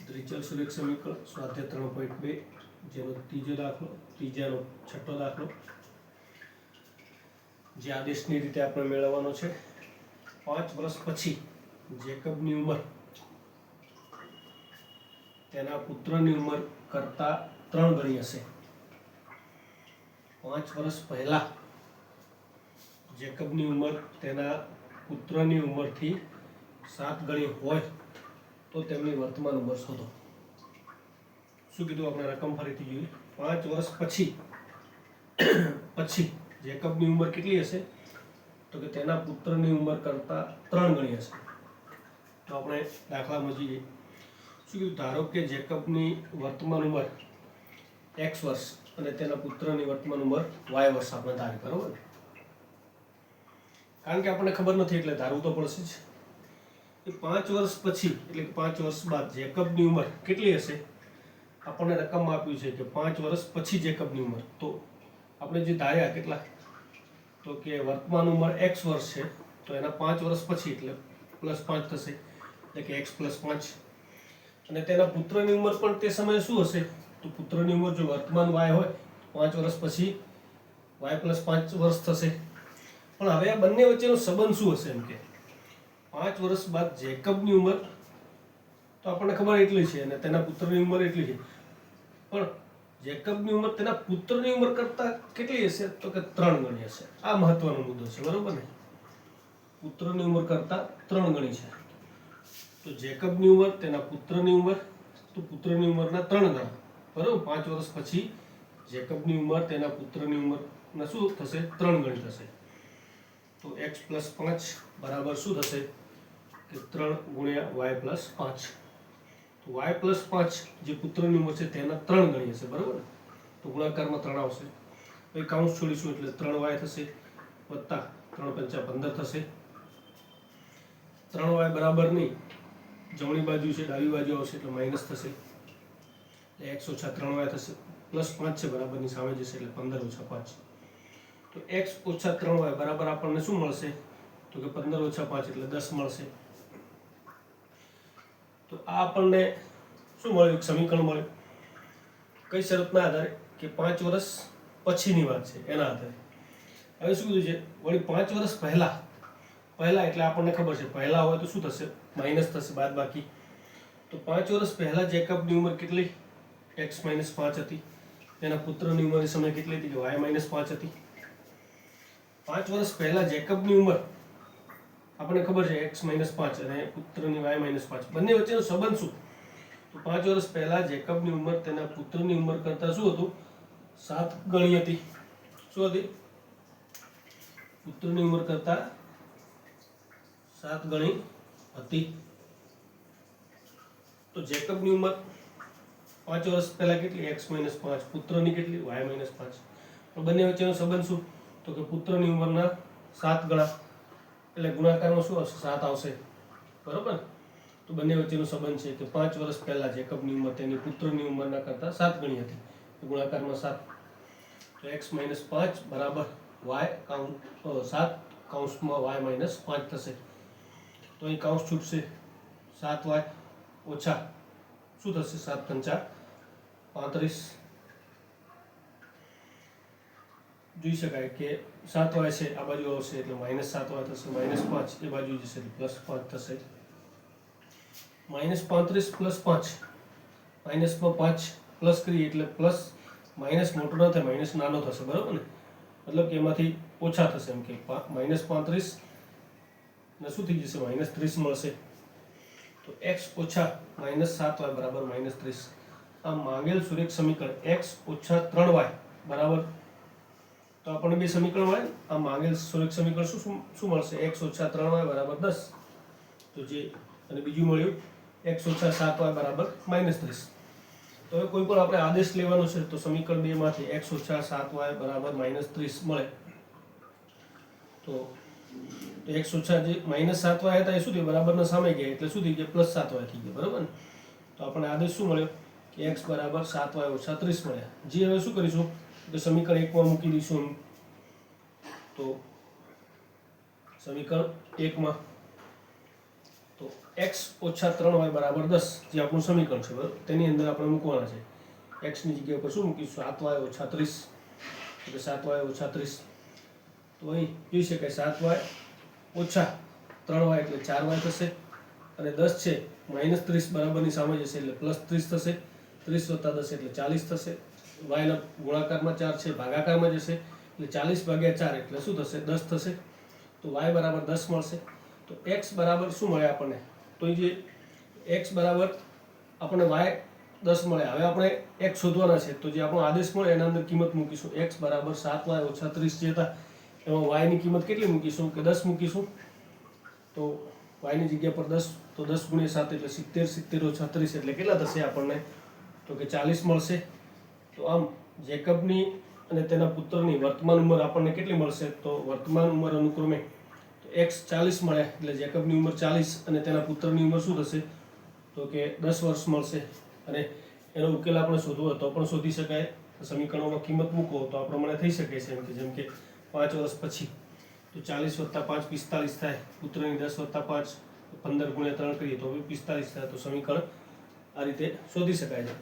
દ્વિચલ સુરેખ સમીકરણ સ્વાધ્યાય 3.2 જેનો ત્રીજાનો છઠ્ઠો દાખલો જે આદેશની રીતે આપણે મેળવવાનો છે 5 વર્ષ પછી જેકબની ઉંમર તેના પુત્રની ઉંમર કરતાં 3 ગણી હશે. 5 વર્ષ પહેલા જેકબની ઉંમર તેના પુત્રની ઉંમરથી 7 ગણી હોય તો તેમની વર્તમાન ઉંમર શોધો. શું કીધું આપણે? રકમ ફરીથી જોઈએ. 5 વર્ષ પછી જેકબની ઉંમર કેટલી હશે? તો કે તેના પુત્રની ઉંમર કરતાં 3 ગણી હશે. તો આપણે દાખલામાં જોઈએ. શું કીધું? ધારો કે જેકબની વર્તમાન ઉંમર x વર્ષ અને તેના પુત્રની વર્તમાન ઉંમર y વર્ષ આપણે ધારી, બરોબર? કારણ કે આપણને ખબર નથી એટલે ધારવું તો પડશે જ. 5 વર્ષ પછી એટલે કે 5 વર્ષ બાદ જેકબની ઉંમર કેટલી હશે? આપણને રકમ આપ્યું છે કે 5 વર્ષ પછી જેકબની ઉંમર. તો આપણે જે ધાર્યા કેટલા? તો કે વર્તમાન ઉંમર x વર્ષ છે તો એના 5 વર્ષ પછી એટલે +5 થશે, એટલે કે x + 5. અને તેના પુત્રની ઉંમર પણ તે સમયે શું હશે? તો પુત્રની ઉંમર જો વર્તમાન y હોય 5 વર્ષ પછી y + 5 વર્ષ થશે. પણ હવે આ બંને વચ્ચેનો સંબંધ શું હશે? એમ કે 5 વર્ષ બાદ જેકબની ઉંમર તો આપણને ખબર એટલી છે અને તેના પુત્રની ઉંમર એટલી છે, પણ જેકબની ઉંમર તેના પુત્રની ઉંમર કરતાં કેટલી હશે? તો કે 3 ગણી હશે. આ મહત્વનો મુદ્દો છે, બરોબર ને? પુત્રની ઉંમર કરતાં 3 ગણી છે. તો જેકબની ઉંમર તેના પુત્રની ઉંમર, તો પુત્રની ઉંમરના 3 ગણા, બરોબર? 5 વર્ષ પછી જેકબની ઉંમર તેના પુત્રની ઉંમરના શું થશે? 3 ગણી થશે. તો x + 5 બરાબર શું થશે? કે 3 × y + 5. તો y + 5 જે પુત્રની ઉંમર છે તેના 3 ગણી હશે, બરાબર? તો ગુણાકારમાં 3 આવશે. પછી કાઉન્સ છોડીશું એટલે 3y થશે વત્તા 3 × 5 = 15 થશે. 3y બરાબર નહીં, જમણી બાજુ છે ડાબી બાજુ આવશે એટલે માઇનસ થશે, એટલે x - 3y થશે. +5 છે બરાબરની સામે જશે એટલે 15 - 5. તો x - 3y બરાબર આપણને શું મળશે? તો કે 15 - 5 એટલે 10 મળશે. તો આ આપણને શું મળ્યું? એક સમીકરણ મળ્યું. કઈ શરતના આધારે? કે 5 વર્ષ પછીની વાત છે એના આધારે. હવે શું કીધું છે? વળી 5 વર્ષ પહેલા એટલે આપણને ખબર છે પહેલા હોય તો શું થશે? માઇનસ થશે, બાદબાકી. તો 5 વર્ષ પહેલા જેકબની ઉંમર કેટલી? x - 5 હતી. તેના પુત્રની ઉંમર સમય કેટલી હતી? કે y - 5 હતી. 5 વર્ષ પહેલા જેકબની ઉંમર આપણને ખબર છે x - 5 અને પુત્રની y - 5. બંને વચ્ચેનો સંબંધ શું? તો 5 વર્ષ પહેલા જેકબની ઉંમર તેના પુત્રની ઉંમર કરતાં શું હતું? 7 ગણી હતી. શું હતી? પુત્રની ઉંમર કરતાં 7 ગણી હતી. તો જેકબની ઉંમર 5 વર્ષ પહેલા કેટલી? x - 5. પુત્રની કેટલી? y - 5. તો બંને વચ્ચેનો સંબંધ શું? તો કે પુત્રની ઉંમરના 7 ગણા, એટલે ગુણાકારમાં શું આવશે? 7 આવશે, બરોબર? તો બંને વચ્ચેનો સંબંધ છે કે 5 વર્ષ પહેલા જેકબની ઉંમર તેની પુત્રની ઉંમરના કરતાં 7 ગણી હતી, તો ગુણાકારમાં 7. તો x - 5 બરાબર y 7 કૌંસમાં y - 5 થશે. તો અહીં કૌંસ છૂટશે, 7y ઓછા શું થશે? 7 × 5 = 35. જોઈ શકાય કે 7y છે આ બાજુ આવશે એટલે -7y થશે, -5 એ બાજુ જશે એટલે +5 થશે. -35 + 5, માઇનસમાં 5 પ્લસ કરીએ એટલે પ્લસ, માઇનસ મોટો ન થાય, માઇનસ નાનો થશે, બરાબર ને? મતલબ કે એમાંથી ઓછા થશે, એમ કે -35 ને શું થઈ જશે? -30 મળશે. તો x - -7y બરાબર -30. આ માંગેલ સુરેખ સમીકરણ x - 3y બરાબર, તો આપણને બે સમીકરણ મળે. આ માંગેલ સુરેખ સમીકરણ શું મળશે? x - 3y બરાબર 10. તો જે અને બીજું મળ્યું x - 7y બરાબર -30. તો હવે કોઈ પણ આપણે આદેશ લેવાનો છે તો સમીકરણ 2 માંથી x - 7y બરાબર -30 મળે. તો x ઓછા જે -7y હતા એ શું થયું? બરાબરના સામે ગયા એટલે શું થઈ ગયા? +7y થઈ ગયા, બરાબર ને? તો આપણને આદેશ શું મળ્યો? કે x બરાબર 7y - 30 મળ્યા. જે હવે શું કરીશું? તો સમીકરણ 1 માં મૂકી દઈશું. તો સમીકરણ 1 માં તો x ઓછા 3y બરાબર 10 જે આપણું સમીકરણ છે બરાબર, તેની અંદર આપણે મૂકવાના છે. x ની જગ્યા પર શું મૂકીશું? 7y ઓછા 30, એટલે 7y ઓછા 30. તો અહીં જોઈ શકાય 7y ઓછા 3y એટલે 4y થશે, અને 10 છે -30 બરાબરની સામે જશે એટલે +30 થશે. 30 વત્તા 10 એટલે 40 થશે. y ના ગુણાકારમાં 4 છે, ભાગાકારમાં જશે એટલે 40 ભાગ્યા 4 એટલે શું થશે? 10 થશે. તો y બરાબર 10 મળશે. તો x બરાબર શું મળે આપણને? તો જે x બરાબર આપણને y 10 મળે. હવે આપણે x શોધવાના છે, તો જે આપણો આદેશ મળે એના અંદર કિંમત મૂકીશું. x બરાબર 7y ઓછા 30 જે હતા એમાં y ની કિંમત કેટલી મૂકીશું? કે 10 મૂકીશું. તો y ની જગ્યા પર 10, તો 10 ગુણ્યા 7 એટલે 70, 70 ઓછા 30 એટલે કેટલા થશે આપણને? તો કે 40 મળશે. તો આમ જેકબની અને તેના પુત્રની વર્તમાન ઉંમર આપણને કેટલી મળશે? તો વર્તમાન ઉંમર અનુક્રમે x 40 મળ્યા એટલે જેકબની ઉંમર 40 અને તેના પુત્રની ઉંમર શું થશે? તો કે 10 વર્ષ મળશે. અને એનો ઉકેલ આપણે શોધવો હોય તો પણ શોધી શકાય. સમીકરણોમાં કિંમત મૂકો તો આ પ્રમાણે થઈ શકે છે જેમ કે 5 વર્ષ પછી તો 40 વત્તા 5 45 થાય. પુત્રની 10 વત્તા 5 15 ગુણ્યા 3 કરીએ તો 45 થાય. તો સમીકરણ આ રીતે શોધી શકાય છે.